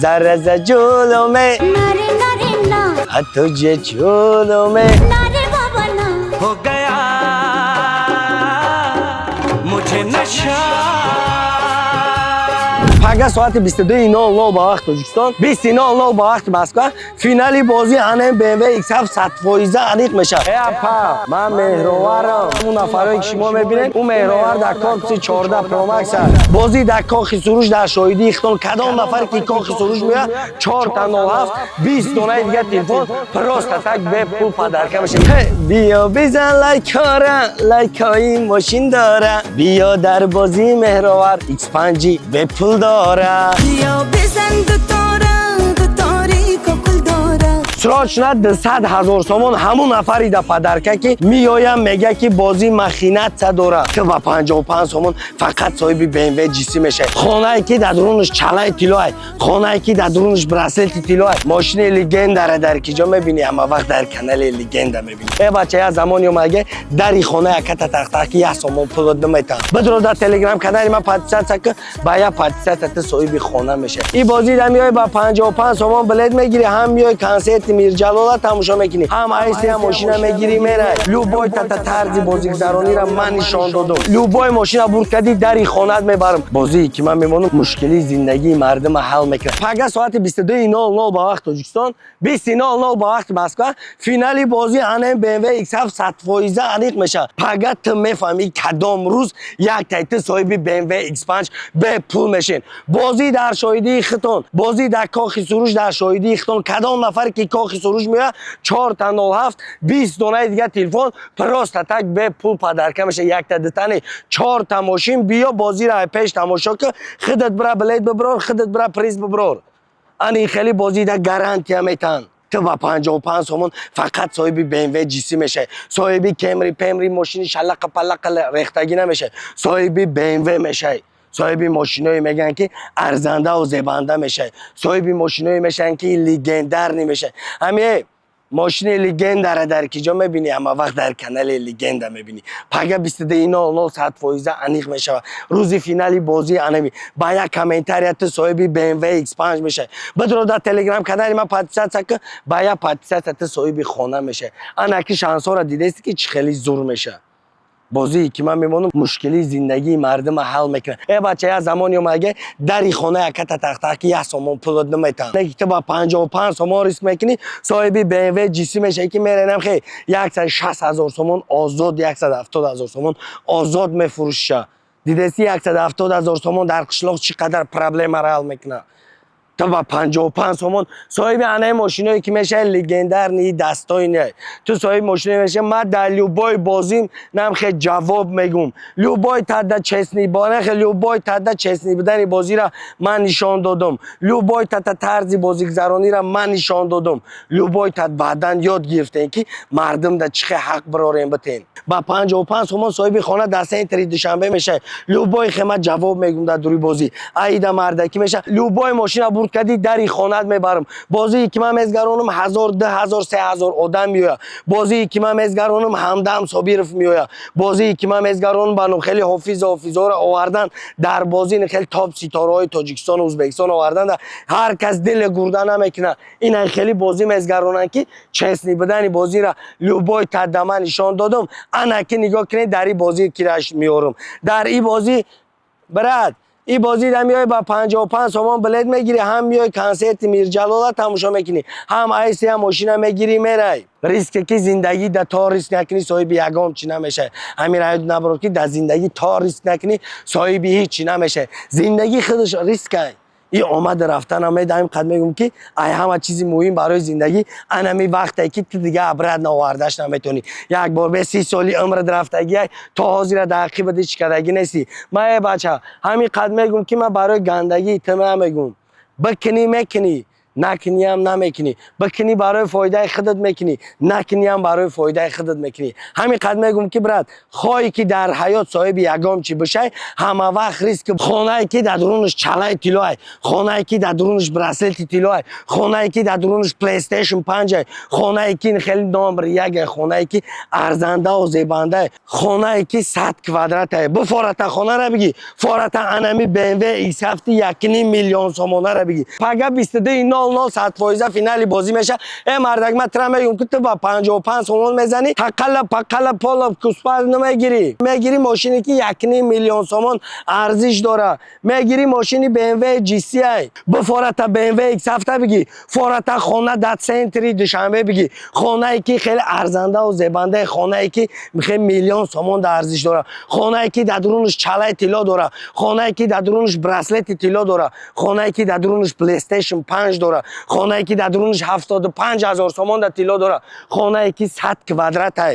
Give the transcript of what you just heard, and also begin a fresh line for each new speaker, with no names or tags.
जरा सा झूलो में
नारे नारे ना
तुझे झूलो में
नारे बाबा ना
हो गया मुझे नशा
Fakat saati 22:00 با وقت تاجیکستان 20:00 با وقت مسکو فینالی بازی انم BMW X7 100% انیق میشه. ای اپا من مهروارم. اون نفری که شما میبینید اون مهروار در کاخ 14 پرو مکس بازی در کاخ سروش در شاهدی اختون کدام نفر که کاخ سروش میاد 4 تا 07 20 دونه دیگه تلفن پروست تک به پول پدرکه میشه. بیا بزن لایکای ماشین داره بیا در بازی مهروار X5 به پول داره
بیا بزن دوتاری ککل داره
سراچ نه 100,000 سومون همون نفری در پدرکه که میایم میگه که بازی مخینت داره که با 55 سومون فقط صاحب BMW جیسی میشه خانه که در درونش چلای طلای خانه که در درونش براسلت طلای ماشین لیگند داره در کجا میبینی اما وقت در کانال لیگند میبینی ای بچه ها زمانی اومده در خانه یک تختکی 1 سومون پول نمیتن بدرو در تلگرام کانال ما پادشاه که باید پادشاه تا صاحب خانه میشه این بازی در میای با 55 سومون بلد میگیری هم میای کنسرت میر جلالا تماشا میکنی هم ایسی هم ماشین میگیری میره لوبای تا طرز بازیگزارانی را من نشان دادم لوبای ماشین برد کردی در خانه میبرم بازی که من میمونم مشکلی زندگی مردم حل میکنه فقط ساعت 22:00 با وقت تاجیکستان 20:00 با وقت مسکو فینالی بازی انم BMW X7 100% انیق میشه فقط تو میفهمی کدام روز یک تایت صاحب BMW X5 به پول میشین بازی در شاهدی ختون بازی در کاخ سروش در شاهدی ختون کدام نفر که کاخ سروش میاد 4 تا 07 20 دونه دیگه تلفن پروست تک به پول پدرکه میشه یک تا دتنی 4 تا ماشین بیا بازی را پیش تماشا که خودت برا بلید ببرار خودت برا پریز ببرار این خیلی بازی در گارانتی میتن تو با 55 سومون فقط صاحب BMW جیسی میشه صاحب کمری پمری ماشین شلق پلق ریختگی نمیشه صاحب BMW میشه صاحب ماشینایی میگن که ارزنده و زبنده میشه صاحب ماشینایی میشن که لیگندر نمیشه همین ماشین لیگندر در کجا میبینی اما وقت در کانال لیگند میبینی پگه 22:00 100% انیق میشه روز فینالی بازی انمی با یک کامنتاریت صاحب BMW X5 میشه بدرو در تلگرام کانال ما پادشاه که با یک پادشاه صاحب خانه میشه انا که شانس را دیده است که چه خیلی زور میشه بازی که من میمونم مشکلی زندگی مردم حل میکنه ای بچه ها زمانی اومده در خانه یک تختکی 1 سومون پول نمیتن نه که با 55 سومون ریسک میکنی صاحب BMW جیسی میشه که میرنم خیلی 160,000 سومون آزاد 170,000 سومون آزاد میفروشه دیدی 170,000 سومون در قشلاق چقدر پرابلم را حل میکنه تو با 55 سومون صاحب انه ماشینایی که میشه لیگندر نی دستای نه تو صاحب ماشینی میشه من در لوبای بازیم نم خیلی جواب میگم لوبای تدا چسنی بانه خیلی لوبای تدا چسنی بدن بازی را من نشان دادم لوبای تدا طرز بازیگزارانی را من نشان دادم لوبای تد بعدن یاد گرفتن که مردم در چه حق براریم بتین با 55 سومون صاحب خانه دسته تری دوشنبه میشه لوبای خدمت جواب میگم در دوری بازی ایدا مردکی میشه لوبای ماشین کدی در خانه میبرم بازی که من میزگرونم 1000 2000 3000 آدم میاد بازی که من میزگرونم همدم صابیرف میاد بازی که من میزگرونم بانو خیلی حافظا را آوردن در بازی خیلی تاپ ستاره های تاجیکستان و ازبکستان آوردن هر کس دل گردن نمیکنه این خیلی بازی میزگرونن که چسنی بدن بازی را لوبای تدمن نشان دادم انا که نگاه کنید در این بازی کیراش میارم در این بازی برات این بازی در میای با 55 سومون بلد میگیری هم میای کنسرت میر جلالا تماشا میکنی هم ایسی هم ماشین میگیری میری ریسک که زندگی در تا ریسک نکنی صاحب یگام چی نمیشه همین راحت نبرو که در زندگی تا ریسک نکنی صاحب هیچ نمیشه زندگی خودش ریسکه این آمد رفتن هم دائم قد میگم که ای همه چیزی مهم برای زندگی انمی وقتی که تو دیگه عبرت نواردش نمیتونی یک بار به 30 سالی عمرت رفتگی تا حاضر دقیقی بده چی کردگی نیستی من بچه همین قد میگم که من برای گندگی تمام میگم بکنی میکنی накини ҳам намекунӣ, бикунӣ барои фоидаи худат мекунӣ, накунӣ ҳам барои фоидаи худат мекунӣ. ҳамин қадр мегӯм ки брат, хоҳӣ ки дар ҳаёт соҳиби ягон чӣ бошай, ҳама вақт риски хонае ки дар дурунаш чалаи тиллоай, хонае ки дар дурунаш браслети тиллоай, хонае ки дар дурунаш PlayStation 5, хонае ки хеле номер 1, хонае ки арзандаву зебандае, хонае ки 100 квадратае. Бу фората хонара бигӣ, фората анами BMW X7 1.5 миллион сомонара бигӣ. Пага 22:00 100% финали бозӣ меша. Мардак ма тра мегӯм ки ту ба 55 сомон мезанӣ, тақала пола куспа намегирӣ. Мегирӣ мошине ки 1.5 миллион сомон арзиш дора. Мегирӣ мошини BMW GCI. Бу фората BMW X7 бигӣ, фората хона дар центри Душанбе бигӣ. Хонае ки хеле арзандаву зебандаи, хонае ки хеле миллион сомон дар арзиш дора. Хонае ки дар дурунаш чалаи тилло дора. Хонае ки дар дурунаш браслети тилло дора. Хонае ки дар дурунаш PlayStation 5 дора. Хонае ки дар дурунаш 75,000 сомон дар тилло дора. Хонае ки 100 квадратае.